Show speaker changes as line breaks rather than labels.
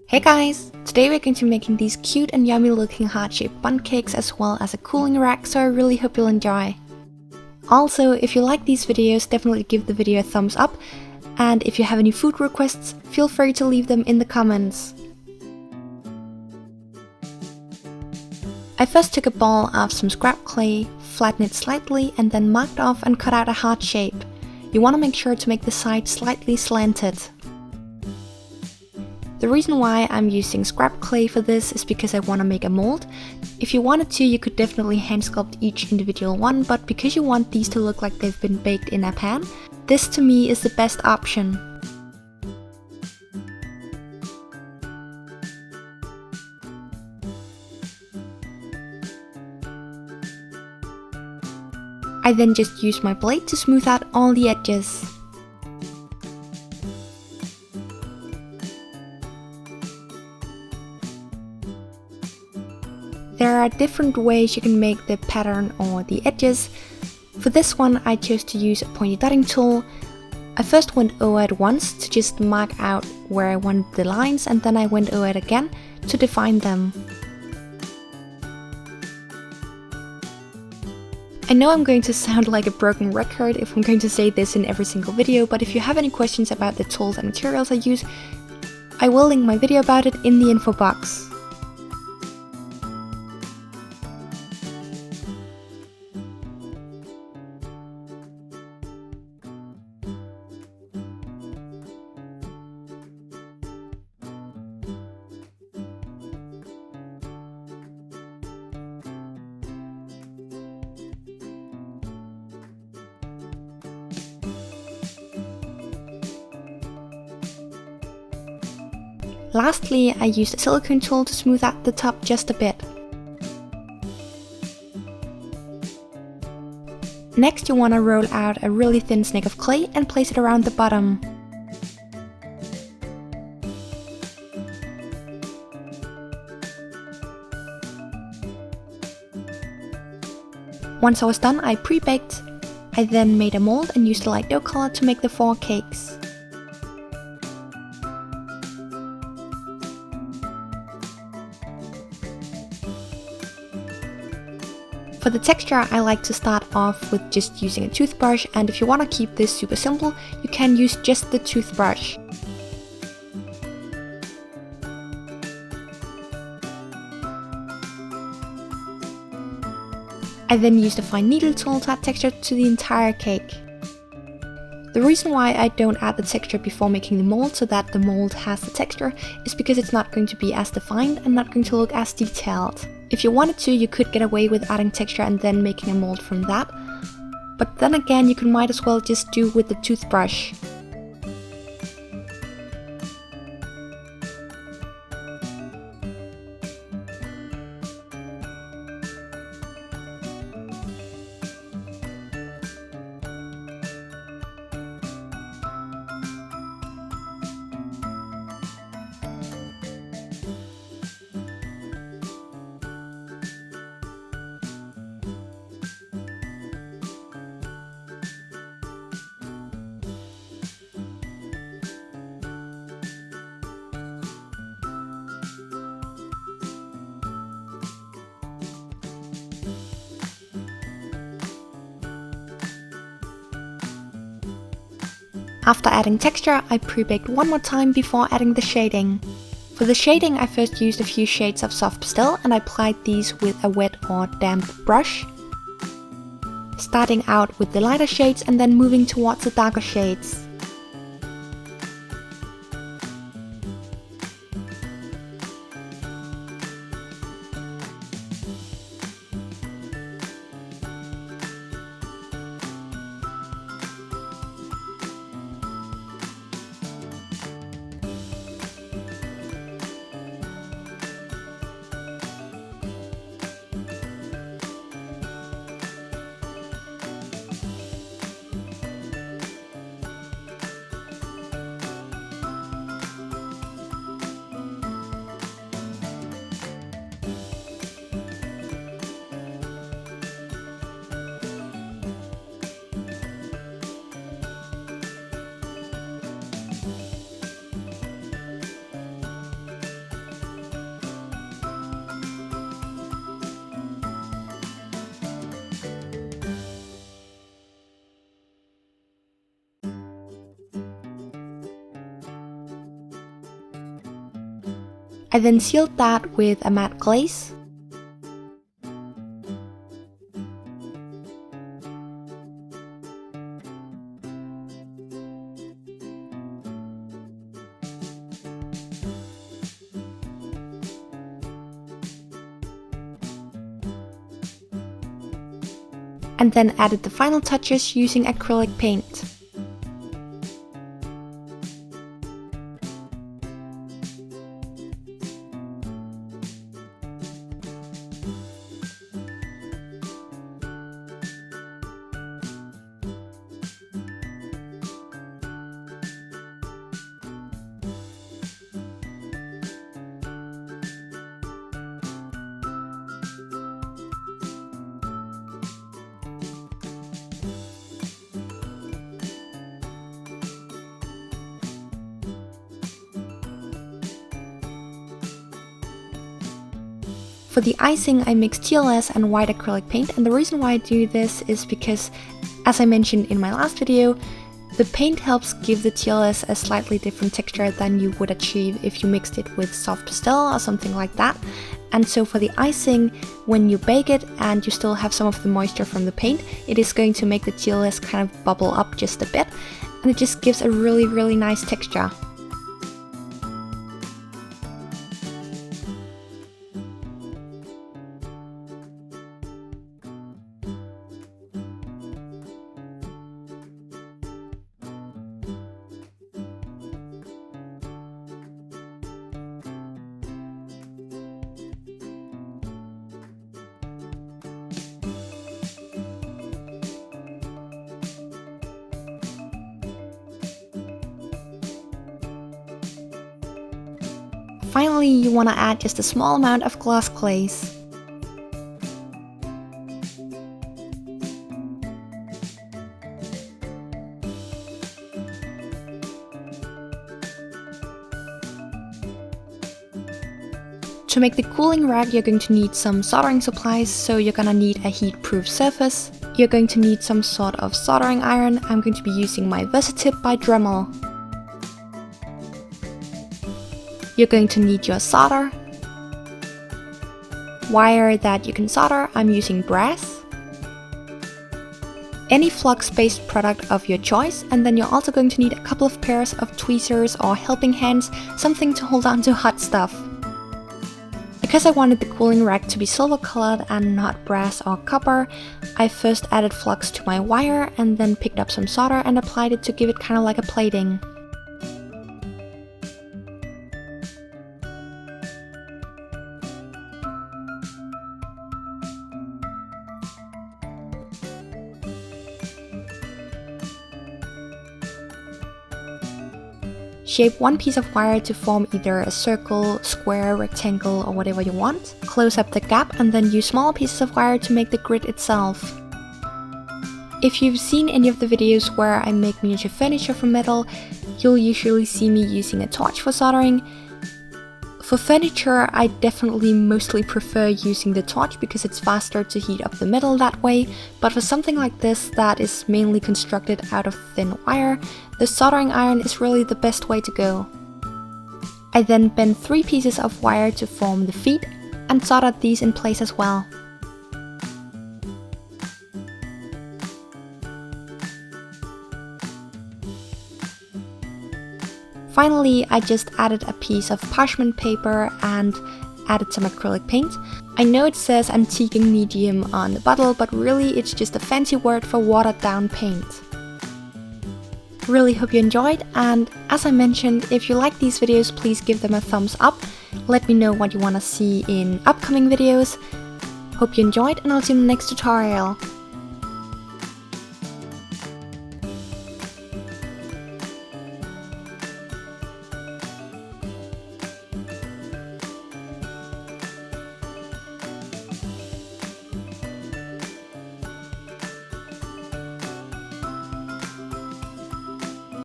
Hey guys! Today we're going to be making these cute and yummy looking heart-shaped Bundt cakes as well as a cooling rack, so I really hope you'll enjoy. Also, if you like these videos, definitely give the video a thumbs up, and if you have any food requests, feel free to leave them in the comments. I first took a ball of some scrap clay, flattened it slightly, and then marked off and cut out a heart shape. You want to make sure to make the sides slightly slanted. The reason why I'm using scrap clay for this is because I want to make a mold. If you wanted to, you could definitely hand sculpt each individual one, but because you want these to look like they've been baked in a pan, this to me is the best option. I then just use my blade to smooth out all the edges. There are different ways you can make the pattern or the edges. For this one I chose to use a pointy dotting tool. I first went over it once to just mark out where I wanted the lines, and then I went over it again to define them. I know I'm going to sound like a broken record if I'm going to say this in every single video, but if you have any questions about the tools and materials I use, I will link my video about it in the info box. Lastly, I used a silicone tool to smooth out the top just a bit. Next you want to roll out a really thin snake of clay and place it around the bottom. Once I was done, I pre-baked. I then made a mold and used a light dough color to make the 4 cakes. For the texture, I like to start off with just using a toothbrush, and if you want to keep this super simple, you can use just the toothbrush. I then used a fine needle tool to add texture to the entire cake. The reason why I don't add the texture before making the mold so that the mold has the texture is because it's not going to be as defined and not going to look as detailed. If you wanted to, you could get away with adding texture and then making a mold from that, but then again you might as well just do with the toothbrush. After adding texture, I pre-baked one more time before adding the shading. For the shading, I first used a few shades of soft pastel and I applied these with a wet or damp brush. Starting out with the lighter shades and then moving towards the darker shades. I then sealed that with a matte glaze. And then added the final touches using acrylic paint. For the icing, I mixed TLS and white acrylic paint, and the reason why I do this is because, as I mentioned in my last video, the paint helps give the TLS a slightly different texture than you would achieve if you mixed it with soft pastel or something like that. And so for the icing, when you bake it and you still have some of the moisture from the paint, it is going to make the TLS kind of bubble up just a bit, and it just gives a really nice texture. Finally, you want to add just a small amount of glass glaze. To make the cooling rack, you're going to need some soldering supplies, so you're gonna need a heat-proof surface. You're going to need some sort of soldering iron. I'm going to be using my Versatip by Dremel. You're going to need your solder, wire that you can solder. I'm using brass, any flux-based product of your choice, and then you're also going to need a couple of pairs of tweezers or helping hands, something to hold on to hot stuff. Because I wanted the cooling rack to be silver colored and not brass or copper, I first added flux to my wire and then picked up some solder and applied it to give it kind of like a plating. Shape one piece of wire to form either a circle, square, rectangle, or whatever you want. Close up the gap and then use smaller pieces of wire to make the grid itself. If you've seen any of the videos where I make miniature furniture from metal, you'll usually see me using a torch for soldering. For furniture, I definitely mostly prefer using the torch because it's faster to heat up the metal that way, but for something like this that is mainly constructed out of thin wire, the soldering iron is really the best way to go. I then bent 3 pieces of wire to form the feet and soldered these in place as well. Finally, I just added a piece of parchment paper and added some acrylic paint. I know it says antiquing medium on the bottle, but really it's just a fancy word for watered down paint. Really hope you enjoyed, and as I mentioned, if you like these videos, please give them a thumbs up. Let me know what you want to see in upcoming videos. Hope you enjoyed, and I'll see you in the next tutorial.